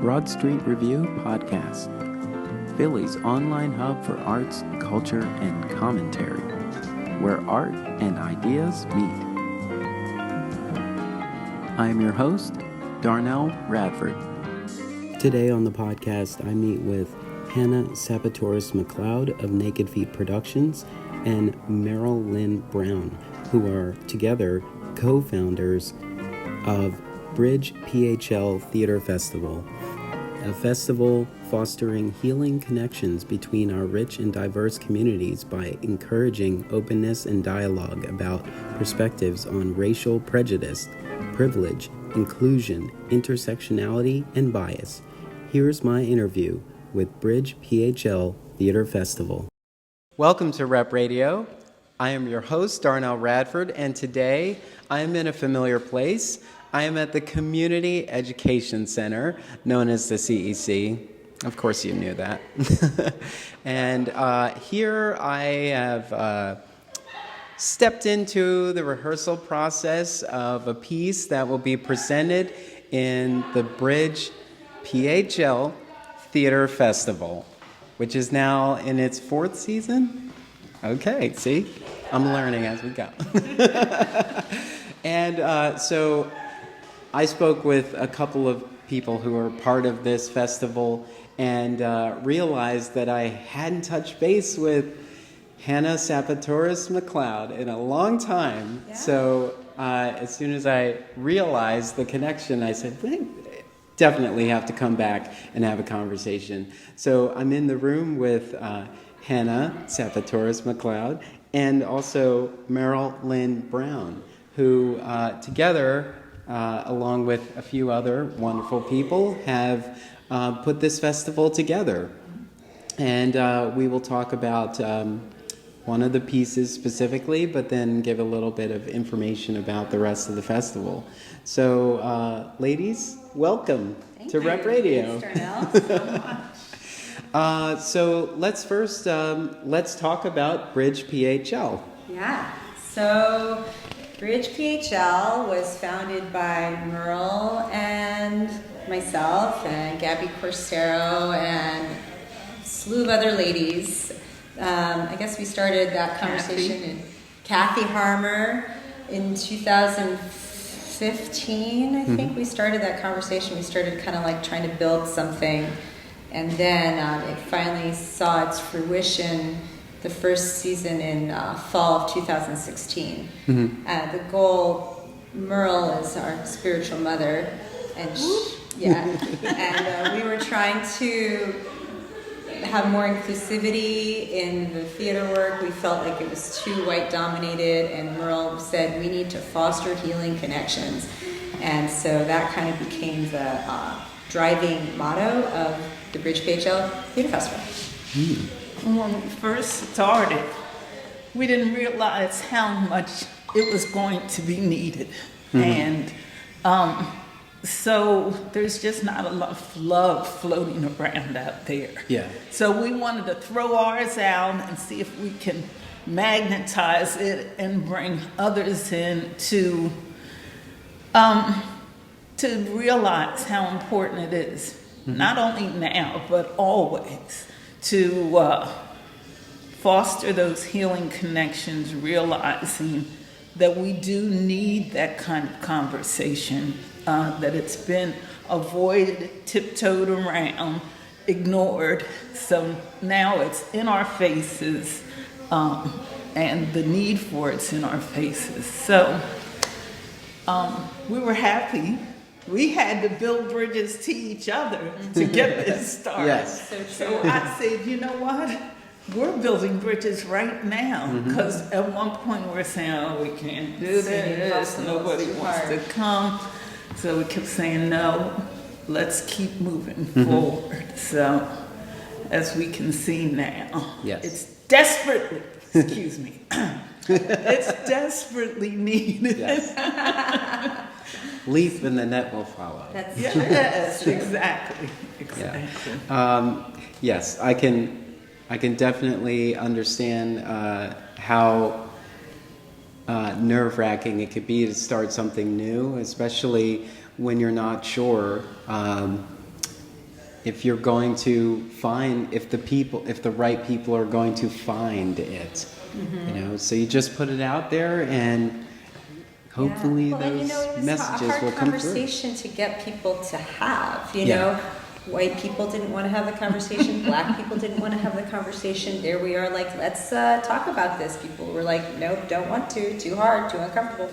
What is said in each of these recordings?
Broad Street Review Podcast, Philly's online hub for arts, culture, and commentary, where art and ideas meet. I am your host, Darnell Radford. Today on the podcast, I meet with Hannah Sapatoris-McLeod of Naked Feet Productions and Meryl Lynn Brown, who are together co-founders of Bridge PHL Theater Festival, a festival fostering healing connections between our rich and diverse communities by encouraging openness and dialogue about perspectives on racial prejudice, privilege, inclusion, intersectionality, and bias. Here's my interview with Bridge PHL Theater Festival. Welcome to Rep Radio. I am your host, Darnell Radford, and today I am in a familiar place. I am at the Community Education Center, known as the CEC. Of course you knew that. And here I have stepped into the rehearsal process of a piece that will be presented in the Bridge PHL Theater Festival, which is now in its fourth season. Okay, see? I'm learning as we go. And so I spoke with a couple of people who are part of this festival and realized that I hadn't touched base with Hannah Sapatoris-McLeod in a long time. Yeah. So as soon as I realized the connection, I said, we definitely have to come back and have a conversation. So I'm in the room with Hannah Sapatoris-McLeod and also Meryl Lynn Brown, who together, along with a few other wonderful people, have put this festival together. And we will talk about one of the pieces specifically, but then give a little bit of information about the rest of the festival. So, ladies, welcome to Rep Radio. Thanks, Darnell, so much. So let's first, let's talk about Bridge PHL. Yeah, so Bridge PHL was founded by Merle and myself and Gabby Corsero and a slew of other ladies. I guess we started that conversation in Kathy Harmer in 2015. I think we started that conversation. We started kind of like trying to build something, and then it finally saw its fruition the first season in fall of 2016. The goal, Merle is our spiritual mother, and and we were trying to have more inclusivity in the theater work. We felt like it was too white dominated, and Merle said we need to foster healing connections, and so that kind of became the driving motto of the Bridge PHL Theater Festival. When we first started, we didn't realize how much it was going to be needed. And so there's just not a lot of love floating around out there. Yeah. So we wanted to throw ours out and see if we can magnetize it and bring others in to realize how important it is, not only now, but always, to foster those healing connections, realizing that we do need that kind of conversation, that it's been avoided, tiptoed around, ignored. So now it's in our faces, and the need for it's in our faces. So we were happy. We had to build bridges to each other to get this started. Yes. So I said, you know what? We're building bridges right now, because at one point we're saying, oh, we can't do this, nobody wants to come. So we kept saying, no, let's keep moving forward. So as we can see now, it's desperately, excuse me, it's desperatly needed. Yes. Leap and the net will follow. Yes, exactly. Yeah. Yes, I can definitely understand how nerve-wracking it could be to start something new, especially when you're not sure if you're going to find, if the right people are going to find it, so you just put it out there and hopefully those messages it's a will hard come through. conversation to get people to have, you Yeah. know. White people didn't want to have the conversation. Black people didn't want to have the conversation. There we are, like, let's talk about this. People were like, nope, don't want to. Too hard, too uncomfortable.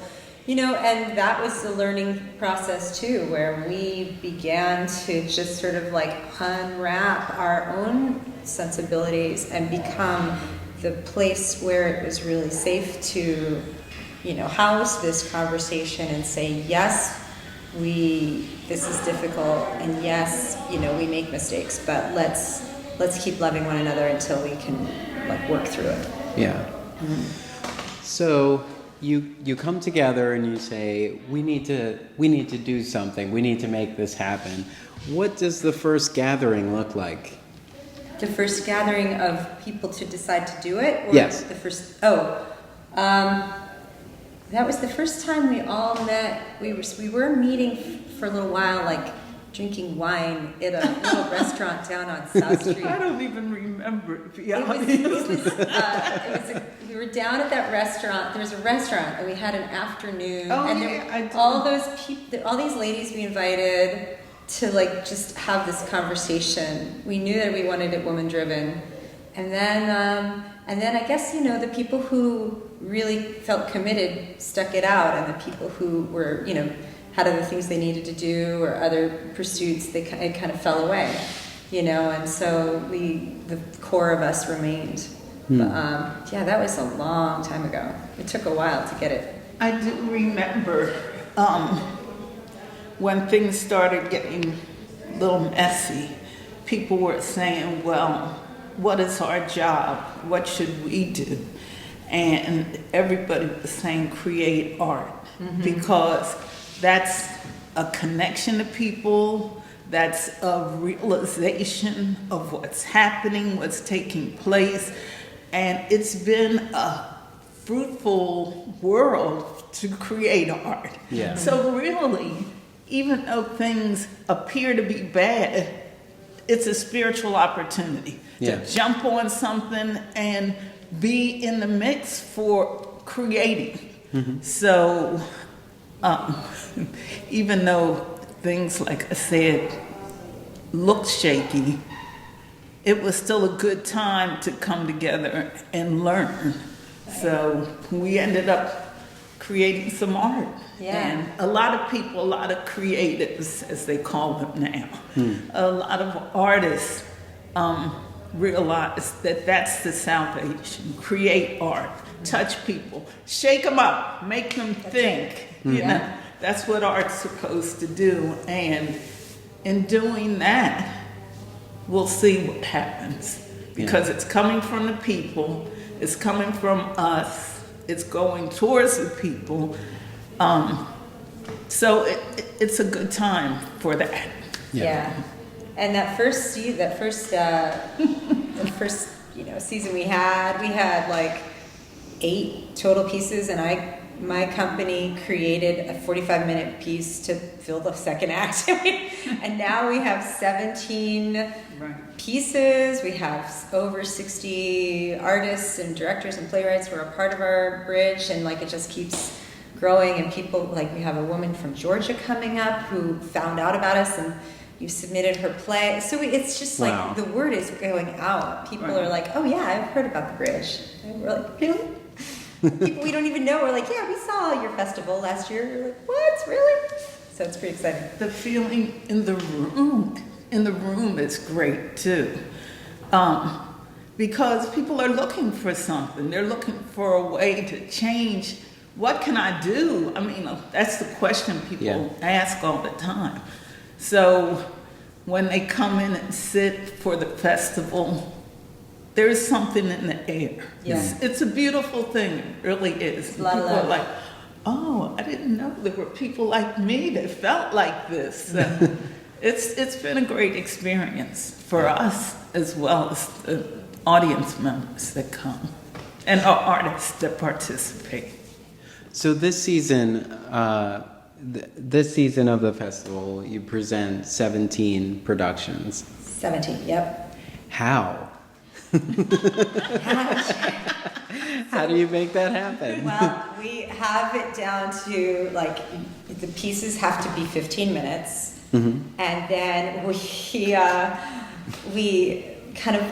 And that was the learning process too, where we began to just sort of like unwrap our own sensibilities and become the place where it was really safe to, house this conversation and say, yes, this is difficult, and yes, we make mistakes, but let's keep loving one another until we can work through it. Yeah. So you come together and you say, we need to do something. We need to make this happen. What does the first gathering look like? The first gathering of people to decide to do it? Or yes. The first, that was the first time we all met. We were meeting for a little while, drinking wine at a little restaurant down on South Street. I don't even remember. We were down at that restaurant. There was a restaurant, and we had an afternoon. All those people, all these ladies we invited to just have this conversation. We knew that we wanted it woman driven, and then I guess the people who really felt committed stuck it out, and the people who were had other things they needed to do or other pursuits, it kind of fell away, and so the core of us remained. But that was a long time ago. It took a while to get it. I do remember when things started getting a little messy, people were saying, well, what is our job? What should we do? And everybody was saying create art, because that's a connection to people, that's a realization of what's happening, what's taking place, and it's been a fruitful world to create art. Yeah. So really, even though things appear to be bad, it's a spiritual opportunity to jump on something and be in the mix for creating. So even though things, like I said, looked shaky, it was still a good time to come together and learn. So we ended up creating some art. Yeah. And a lot of people, a lot of creatives, as they call them now, a lot of artists realize that that's the salvation. Create art, touch people, shake them up, make them think. You know, that's what art's supposed to do. And in doing that, we'll see what happens. Because it's coming from the people, it's coming from us, it's going towards the people. So it's a good time for that. Yeah. And that first season we had like 8 total pieces, and my company created a 45-minute piece to fill the second act. And now we have 17 pieces. We have over 60 artists and directors and playwrights who are a part of our bridge, and it just keeps growing. And people, we have a woman from Georgia coming up who found out about us, and you submitted her play. So it's just the word is going out. People are like, oh yeah, I've heard about the bridge. And we're like, really? People we don't even know are like, yeah, we saw your festival last year. You're like, what, really? So it's pretty exciting. The feeling in the room is great too. Because people are looking for something. They're looking for a way to change. What can I do? I mean, that's the question people ask all the time. So when they come in and sit for the festival, there is something in the air. Yeah. It's a beautiful thing. It really is. It's a lot of people love. are like, oh, I didn't know there were people like me that felt like this. It's been a great experience for us, as well as the audience members that come and our artists that participate. So this season, this season of the festival, you present 17 productions. 17, yep. How? How do you make that happen? Well, we have it down to like the pieces have to be 15 minutes, and then we kind of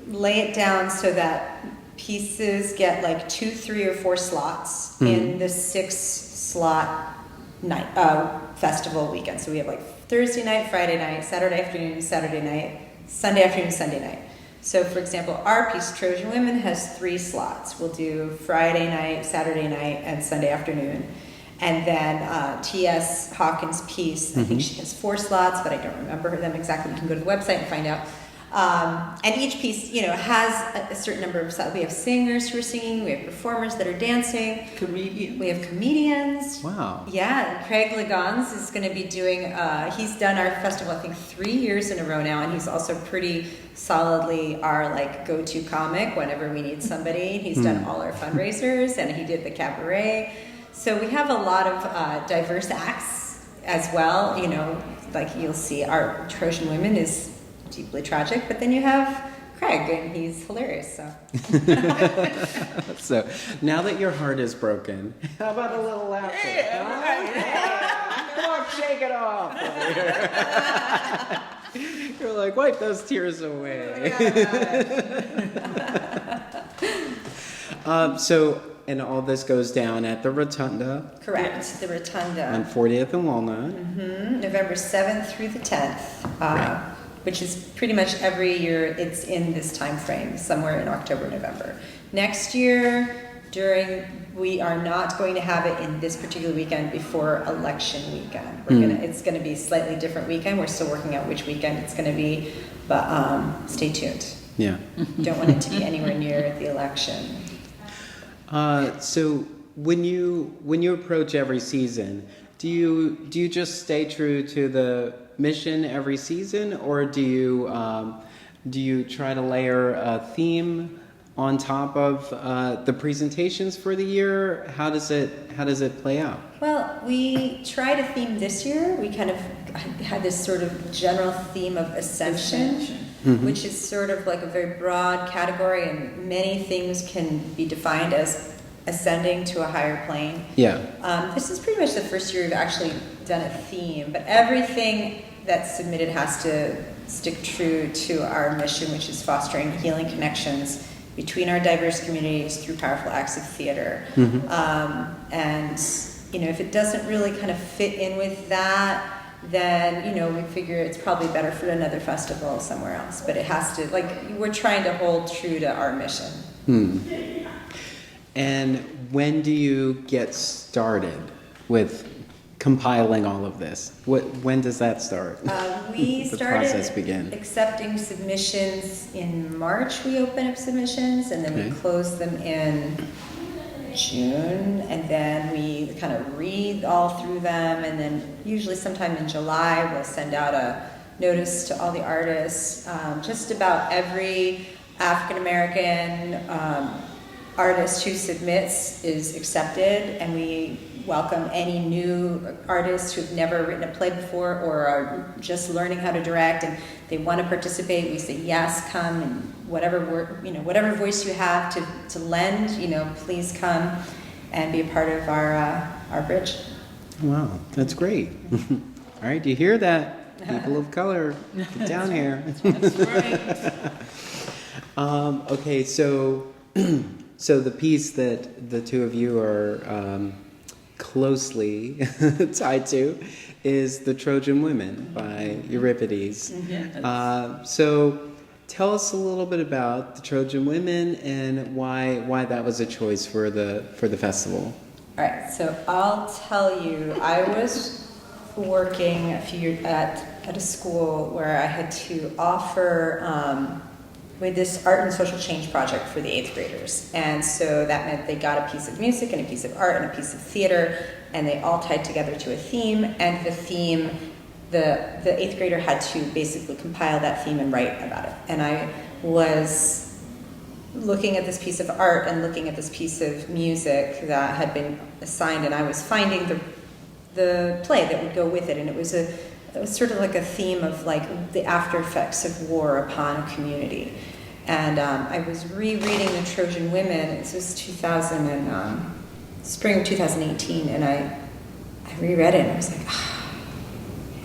lay it down so that pieces get like 2, 3, or 4 slots in the 6-slot night festival weekend. So we have like Thursday night, Friday night, Saturday afternoon, Saturday night, Sunday afternoon, Sunday night. So for example, our piece, Trojan Women, has 3 slots. We'll do Friday night, Saturday night, and Sunday afternoon. And then T.S. Hawkins' piece, I think she has 4 slots, but I don't remember them exactly. You can go to the website and find out. And each piece, has a certain number of slots. We have singers who are singing. We have performers that are dancing. Comedian. We have comedians. Wow. Yeah, Craig Legons is going to be doing, he's done our festival, I think, 3 years in a row now, and he's also pretty solidly our go-to comic whenever we need somebody. He's done all our fundraisers, and he did the cabaret. So we have a lot of diverse acts as well. Like you'll see our Trojan Women is deeply tragic, but then you have Craig, and he's hilarious. So, So now that your heart is broken, how about a little laughter? Come on, shake it off. You're like, wipe those tears away. And all this goes down at the Rotunda. correct, the Rotunda. On 40th and Walnut. November 7th through the 10th, which is pretty much every year it's in this time frame, somewhere in October, November. Next year, we are not going to have it in this particular weekend before election weekend. It's going to be a slightly different weekend. We're still working out which weekend it's going to be, but stay tuned. Yeah. Don't want it to be anywhere near the election. So when you approach every season, do you just stay true to the mission every season, or do you try to layer a theme on top of the presentations for the year? How does it play out? Well, we tried a theme this year. We kind of had this sort of general theme of ascension. Which is sort of like a very broad category, and many things can be defined as ascending to a higher plane. Yeah. This is pretty much the first year we've actually done a theme, but everything that's submitted has to stick true to our mission, which is fostering healing connections between our diverse communities through powerful acts of theater. And if it doesn't really kind of fit in with that, then we figure it's probably better for another festival somewhere else. But it has to, we're trying to hold true to our mission. And when do you get started with compiling all of this? When does that start? We the started process begin? accepting submissions in March. We open up submissions, and then we close them in June, and then we kind of read all through them, and then usually sometime in July we'll send out a notice to all the artists. Just about every African American artist who submits is accepted, and we welcome any new artists who've never written a play before or are just learning how to direct and they want to participate. We say yes, come, and whatever voice you have to lend, please come and be a part of our bridge. Wow, that's great. All right, do you hear that? People of color, get down here. That's right. Okay, so the piece that the two of you are closely tied to is The Trojan Women by Euripides. So tell us a little bit about The Trojan Women and why that was a choice for the festival. All right, so I'll tell you, I was working a few years at a school where I had to offer with this art and social change project for the 8th graders. And so that meant they got a piece of music and a piece of art and a piece of theater, and they all tied together to a theme. And the theme, the 8th grader had to basically compile that theme and write about it. And I was looking at this piece of art and looking at this piece of music that had been assigned, and I was finding the play that would go with it, and it was sort of like a theme of like the after effects of war upon a community. And I was rereading The Trojan Women. This was spring of 2018, and I reread it, and I was like,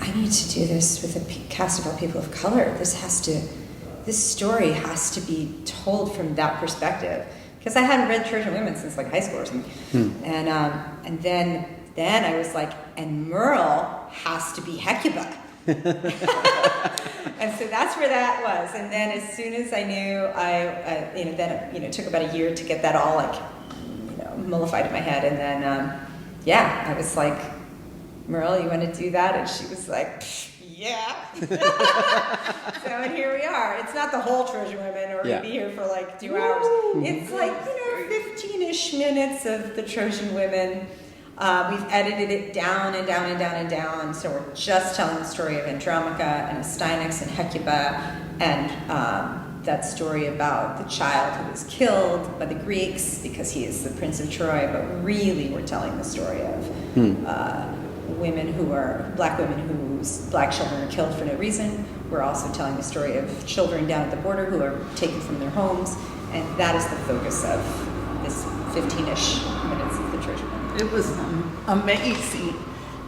I need to do this with a cast of all people of color. This story has to be told from that perspective, because I hadn't read Trojan Women since like high school or something. And then I was like, and Merle has to be Hecuba. And so that's where that was. And then as soon as I knew, it took about a year to get that all like, mollified in my head. And then, I was like, Merle, you want to do that? And she was like, yeah. So, and here we are. It's not the whole Trojan Women, or we'd be here for like 2 hours. It's like, 15-ish minutes of the Trojan Women. We've edited it down and down and down and down. So we're just telling the story of Andromache and Astyanax and Hecuba, and that story about the child who was killed by the Greeks because he is the Prince of Troy. But really, we're telling the story of black women whose black children are killed for no reason. We're also telling the story of children down at the border who are taken from their homes, and that is the focus of this 15-ish minutes of the Trojan Women. It was amazing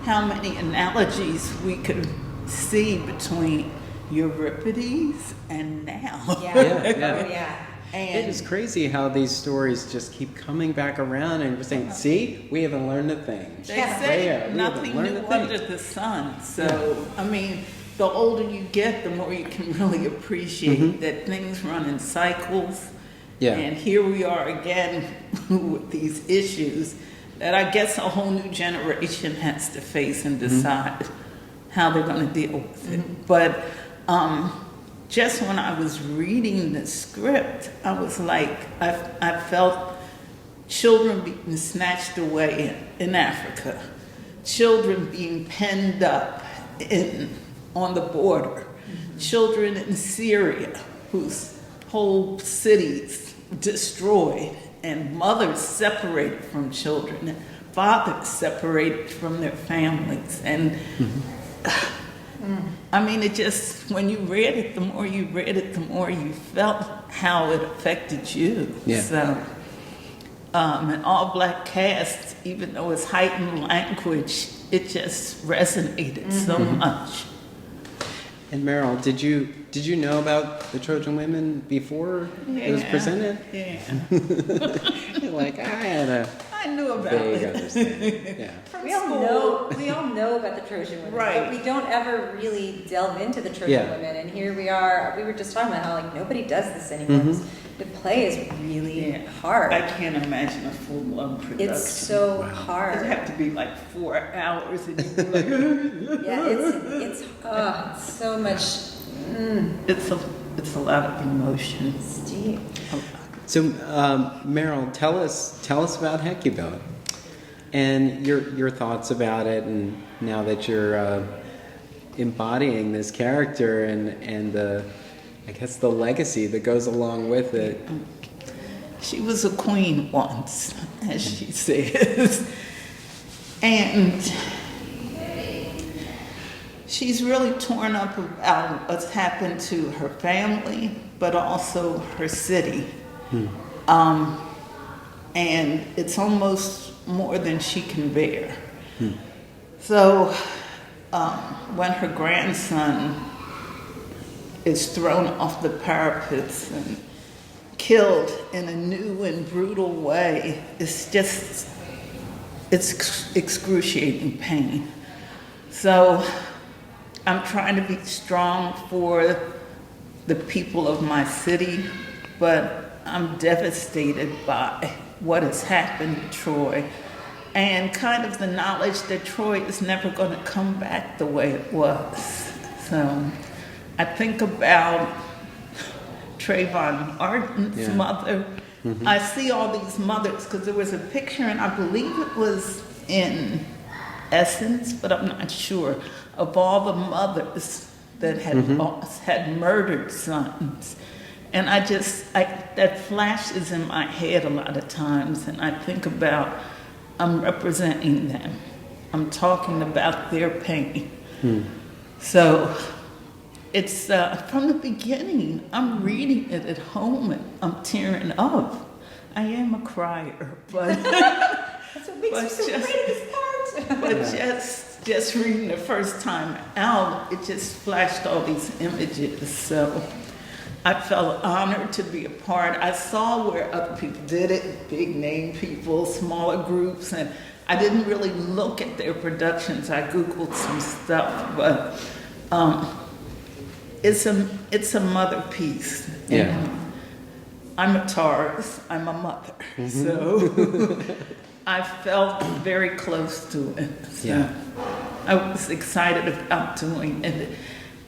how many analogies we could see between Euripides and now. Yeah. And it is crazy how these stories just keep coming back around, and we're saying, see, we haven't learned a thing. They say nothing new under the sun. So, I mean, the older you get, the more you can really appreciate that things run in cycles. Yeah. And here we are again with these issues that I guess a whole new generation has to face and decide how they're going to deal with it. But just when I was reading the script, I was like, I felt children being snatched away in Africa, children being penned up on the border, children in Syria whose whole cities destroyed, and mothers separated from children, and fathers separated from their families. And I mean, it just, when you read it, the more you read it, the more you felt how it affected you. Yeah. So, an all-black cast, even though it's heightened language, it just resonated so much. And Meryl, did you know about the Trojan Women before it was presented? Yeah. You're like, I knew about vague it. understanding. Yeah. We all know about the Trojan Women, right? But we don't ever really delve into the Trojan Women. And here we are. We were just talking about how like nobody does this anymore. The play is really hard. I can't imagine a full-blown production. It's so hard. It'd have to be like 4 hours, and you'd be like, it's so much. It's a lot of emotion. It's deep. So, Meryl, tell us about Hecuba and your thoughts about it, and now that you're embodying this character and the, I guess, the legacy that goes along with it. She was a queen once, as she says, and she's really torn up about what's happened to her family, but also her city. And it's almost more than she can bear. So when her grandson is thrown off the parapets and killed in a new and brutal way, it's excruciating pain. So I'm trying to be strong for the people of my city, but I'm devastated by what has happened to Troy, and kind of the knowledge that Troy is never going to come back the way it was. So I think about Trayvon Martin's mother. I see all these mothers, because there was a picture, and I believe it was in Essence, but I'm not sure, of all the mothers that had murdered sons. And that flashes in my head a lot of times, and I think about, I'm representing them. I'm talking about their pain. So it's from the beginning, I'm reading it at home and I'm tearing up. I am a crier, but That's what makes you so great at this part. but just reading the first time out, it just flashed all these images. So I felt honored to be a part. I saw where other people did it, big name people, smaller groups, and I didn't really look at their productions. I Googled some stuff, but it's a mother piece. Yeah. And I'm a Taurus, I'm a mother, so I felt very close to it. So Yeah. I was excited about doing it.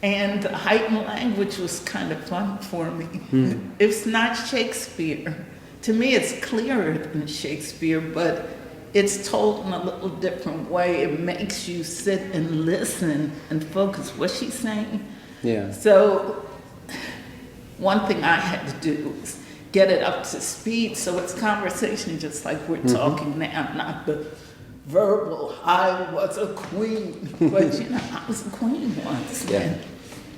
And the heightened language was kind of fun for me. It's not Shakespeare. To me, it's clearer than Shakespeare, but it's told in a little different way. It makes you sit and listen and focus. What's she saying? Yeah. So one thing I had to do was get it up to speed so it's conversation just like we're talking now, not the verbal, I was a queen. But I was a queen once. Yeah. And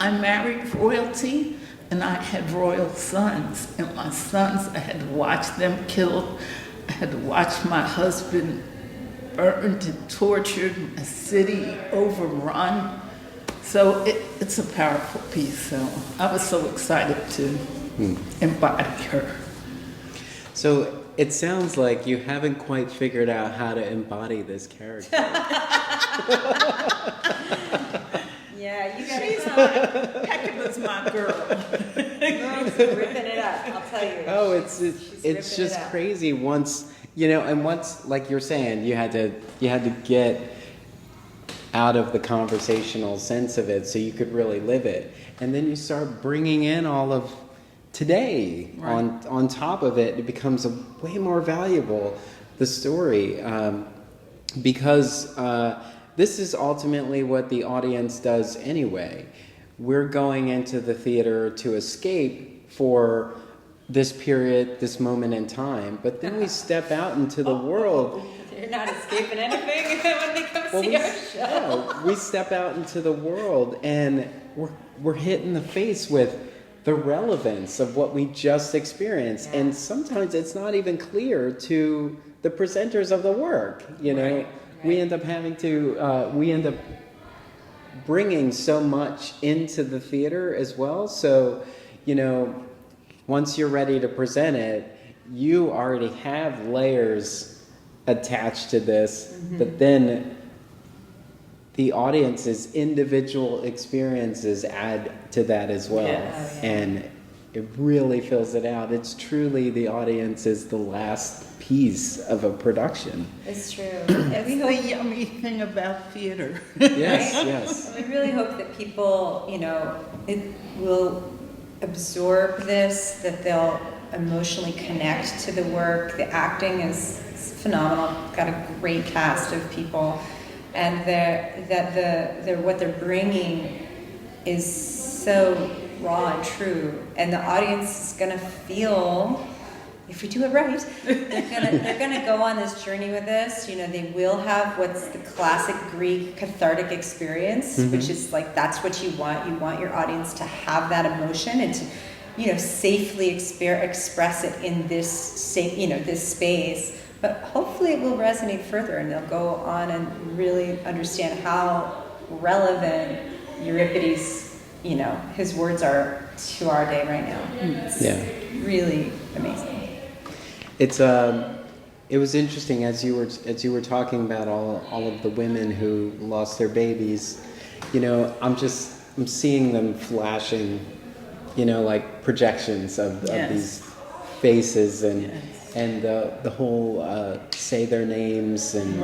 I married royalty and I had royal sons. And my sons, I had to watch them killed. I had to watch my husband burned and tortured, a city overrun. So it's a powerful piece. So I was so excited to embody her. So it sounds like you haven't quite figured out how to embody this character. Yeah, you got She's it. Hecaba's my girl. She's ripping it up, I'll tell you. Oh, it's ripping just it up. crazy. Once and once, like you're saying, you had to get out of the conversational sense of it, so you could really live it, and then you start bringing in all of today on top of it. It becomes way more valuable, the story, because this is ultimately what the audience does anyway. We're going into the theater to escape for this period, this moment in time, but then we step out into the world. You're not escaping anything when they come see our show. Yeah, we step out into the world and we're hit in the face with the relevance of what we just experienced. And sometimes it's not even clear to the presenters of the work. We end up having to, we end up bringing so much into the theater as well. So, once you're ready to present it, you already have layers attached to this, but then the audience's individual experiences add to that as well. Yes. And it really fills it out. It's truly the audience is the last piece of a production. It's true. And we The hope, yummy thing about theater. Yes, right? yes. We really hope that people, it will absorb this, that they'll emotionally connect to the work. The acting is phenomenal. Got a great cast of people, and what they're bringing is so raw and true, and the audience is gonna feel, if we do it right, they're gonna go on this journey with us. They will have what's the classic Greek cathartic experience, which is like that's what you want. You want your audience to have that emotion and to, safely express it in this this space. But hopefully it will resonate further, and they'll go on and really understand how relevant Euripides, his words are to our day right now. It's really amazing. It was interesting as you were talking about all of the women who lost their babies. I'm seeing them flashing, like projections of these faces and the whole say their names and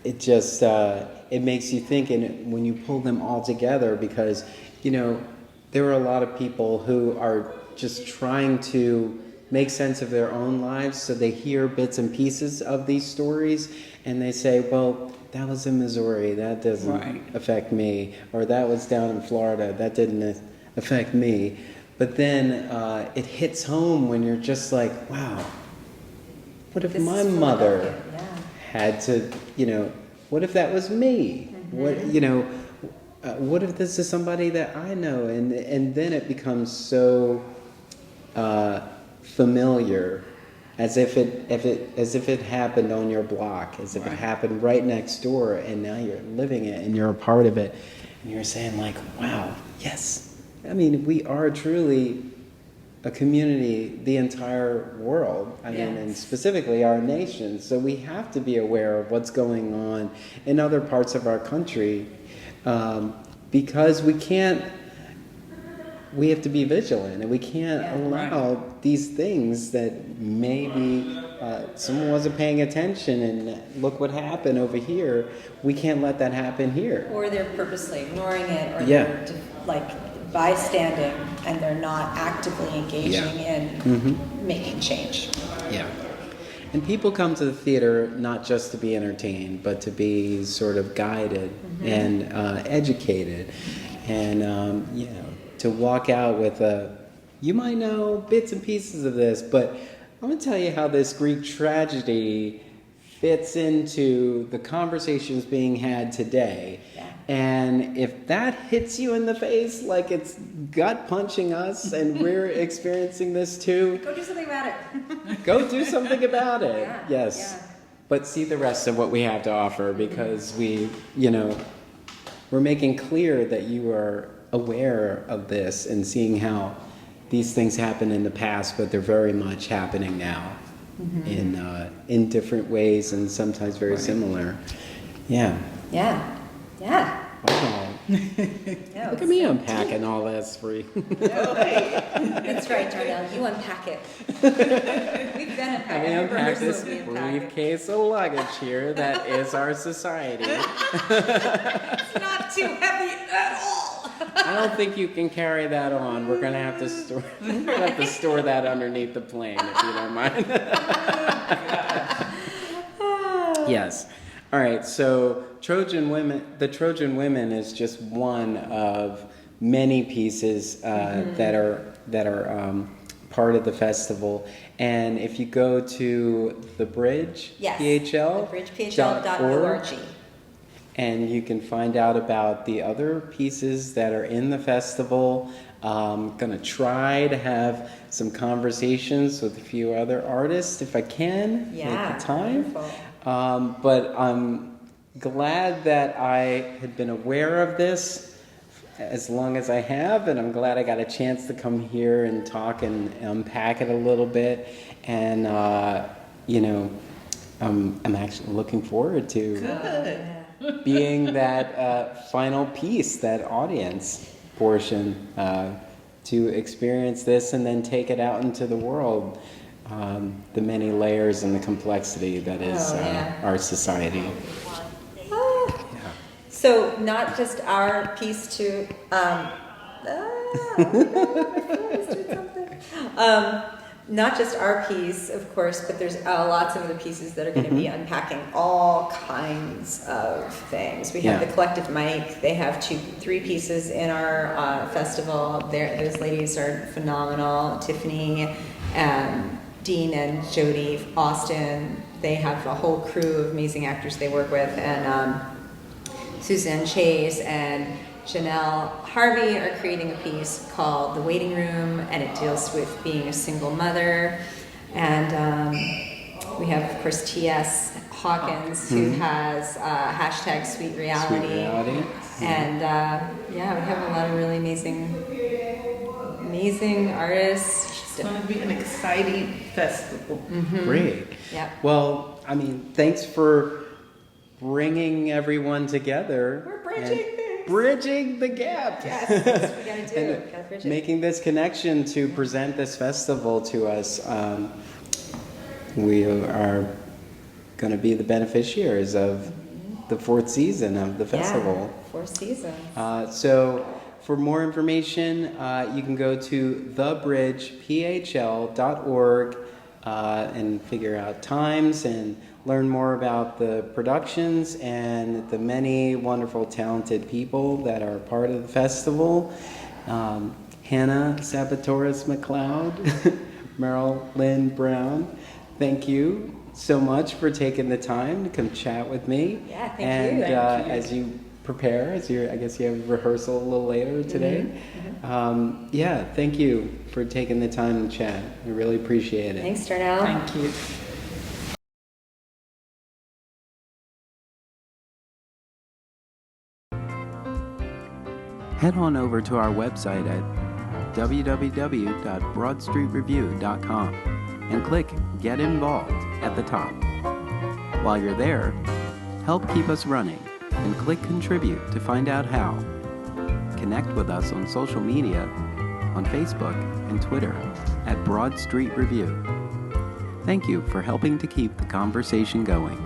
it just it makes you think, and when you pull them all together, because there are a lot of people who are just trying to make sense of their own lives, so they hear bits and pieces of these stories and they say, well, that was in Missouri, that doesn't affect me, or that was down in Florida, that didn't affect me. But then it hits home when you're just like, wow, what if my mother had to, what if that was me? What if this is somebody that I know? And then it becomes so familiar, as if it happened on your block, as if it happened right next door, and now you're living it and you're a part of it, and you're saying like, wow, yes. I mean, we are truly a community, the entire world, and specifically our nation. So we have to be aware of what's going on in other parts of our country, because we have to be vigilant, and we can't allow these things that maybe someone wasn't paying attention and look what happened over here. We can't let that happen here. Or they're purposely ignoring it, or they're bystanding, and they're not actively engaging in making change. Yeah. And people come to the theater not just to be entertained, but to be sort of guided and educated, and to walk out with you might know bits and pieces of this, but I'm going to tell you how this Greek tragedy fits into the conversations being had today. Yeah. And if that hits you in the face like it's gut punching us and we're experiencing this too, go do something about it. Go do something about it. Yeah. Yes. Yeah. But see the rest of what we have to offer, because we're making clear that you are aware of this and seeing how these things happened in the past, but they're very much happening now in different ways, and sometimes very similar. Yeah. Yeah. Yeah. Wow. Look at me unpacking all this for you. That's right, Darnell. You unpack it. We've been unpacking. I unpack this briefcase of luggage here that is our society. It's not too heavy at all. I don't think you can carry that on. We're gonna have to store that underneath the plane, if you don't mind. Yes. All right. So the Trojan Women is just one of many pieces that are part of the festival. And if you go to the Bridge, PHL, thebridgephl.org. And you can find out about the other pieces that are in the festival. I'm going to try to have some conversations with a few other artists if I can at the time. But I'm glad that I had been aware of this as long as I have, and I'm glad I got a chance to come here and talk and unpack it a little bit. And, I'm actually looking forward to being that final piece, that audience portion, to experience this and then take it out into the world, the many layers and the complexity that is our society. So not just our piece to not just our piece, of course, but there's lots of other pieces that are going to be unpacking all kinds of things. We have the Collective Mic. They have 3 pieces in our festival. Those ladies are phenomenal. Tiffany, Dean and Jody Austin. They have a whole crew of amazing actors they work with. And Suzanne Chase and Janelle Harvey are creating a piece called The Waiting Room, and it deals with being a single mother. And we have, of course, T.S. Hawkins, who has hashtag Sweet Reality. Sweet Reality. And we have a lot of really amazing artists. It's going to be an exciting festival. Great. Yeah. Well, I mean, thanks for bringing everyone together. We're bridging things. Bridging the gap. Yes, that's what we got to do. And gotta bridge it. Making this connection to present this festival to us. We are going to be the beneficiaries of the 4th season of the festival. Yeah, 4 seasons. So for more information, you can go to thebridgephl.org and figure out times and learn more about the productions and the many wonderful, talented people that are part of the festival. Hannah Sabatoris McLeod, Meryl Lynn Brown, thank you so much for taking the time to come chat with me. Yeah, thank and, you. Thank you. As you prepare, I guess you have rehearsal a little later today. Yeah, thank you for taking the time to chat. I really appreciate it. Thanks, Darnell. Thank you. Head on over to our website at www.broadstreetreview.com and click Get Involved at the top. While you're there, help keep us running and click Contribute to find out how. Connect with us on social media, on Facebook and Twitter at Broad Street Review. Thank you for helping to keep the conversation going.